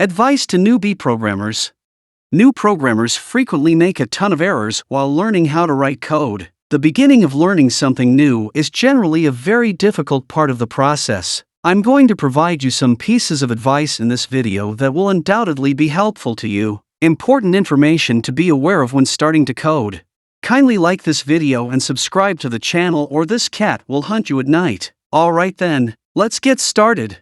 Advice to newbie programmers. New programmers frequently make a ton of errors while learning how to write code. The beginning of learning something new is generally a very difficult part of the process. I'm going to provide you some pieces of advice in this video that will undoubtedly be helpful to you. Important information to be aware of when starting to code. Kindly like this video and subscribe to the channel, or this cat will hunt you at night. Alright then, let's get started.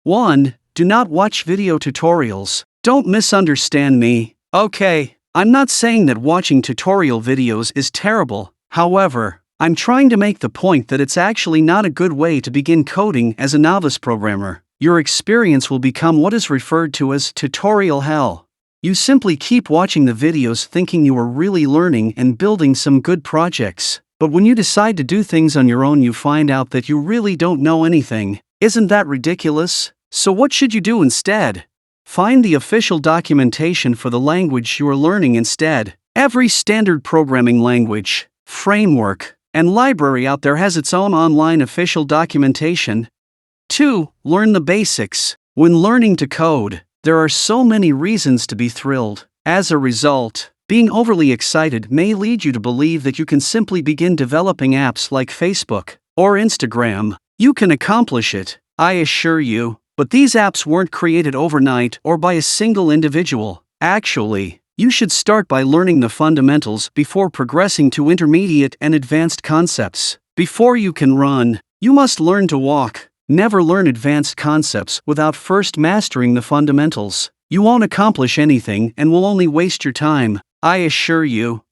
1. Do not watch video tutorials. Don't misunderstand me. Okay, I'm not saying that watching tutorial videos is terrible. However, I'm trying to make the point that it's actually not a good way to begin coding as a novice programmer. Your experience will become what is referred to as tutorial hell. You simply keep watching the videos thinking you are really learning and building some good projects. But when you decide to do things on your own, you find out that you really don't know anything. Isn't that ridiculous? So what should you do instead? Find the official documentation for the language you are learning instead. Every standard programming language, framework, and library out there has its own online official documentation. 2. Learn the basics. When learning to code, there are so many reasons to be thrilled. As a result, being overly excited may lead you to believe that you can simply begin developing apps like Facebook or Instagram. You can accomplish it, I assure you. But these apps weren't created overnight or by a single individual. Actually, you should start by learning the fundamentals before progressing to intermediate and advanced concepts. Before you can run, you must learn to walk. Never learn advanced concepts without first mastering the fundamentals. You won't accomplish anything and will only waste your time, I assure you.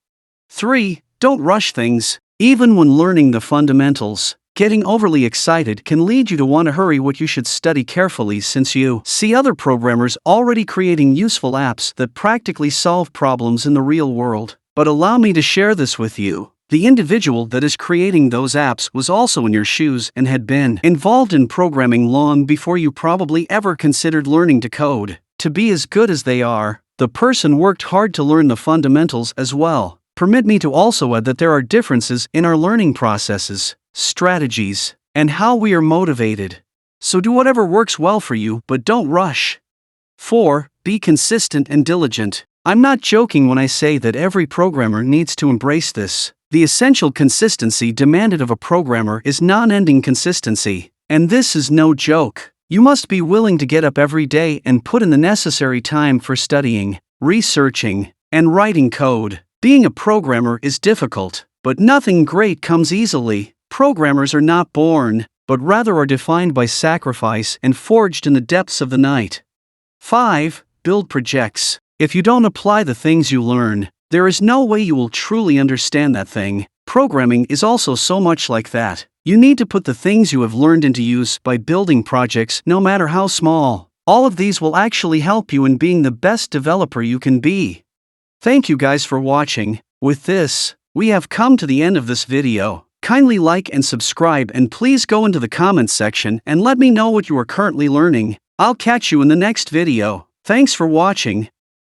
3. Don't rush things. Even when learning the fundamentals, getting overly excited can lead you to want to hurry what you should study carefully, since you see other programmers already creating useful apps that practically solve problems in the real world. But allow me to share this with you. The individual that is creating those apps was also in your shoes and had been involved in programming long before you probably ever considered learning to code. To be as good as they are, the person worked hard to learn the fundamentals as well. Permit me to also add that there are differences in our learning processes, strategies, and how we are motivated. So do whatever works well for you, but don't rush. 4. Be consistent and diligent. I'm not joking when I say that every programmer needs to embrace this. The essential consistency demanded of a programmer is non-ending consistency. And this is no joke. You must be willing to get up every day and put in the necessary time for studying, researching, and writing code. Being a programmer is difficult, but nothing great comes easily. Programmers are not born, but rather are defined by sacrifice and forged in the depths of the night. 5. Build projects. If you don't apply the things you learn, there is no way you will truly understand that thing. Programming is also so much like that. You need to put the things you have learned into use by building projects, no matter how small. All of these will actually help you in being the best developer you can be. Thank you guys for watching. With this, we have come to the end of this video. Kindly like and subscribe, and please go into the comments section and let me know what you are currently learning. I'll catch you in the next video. Thanks for watching.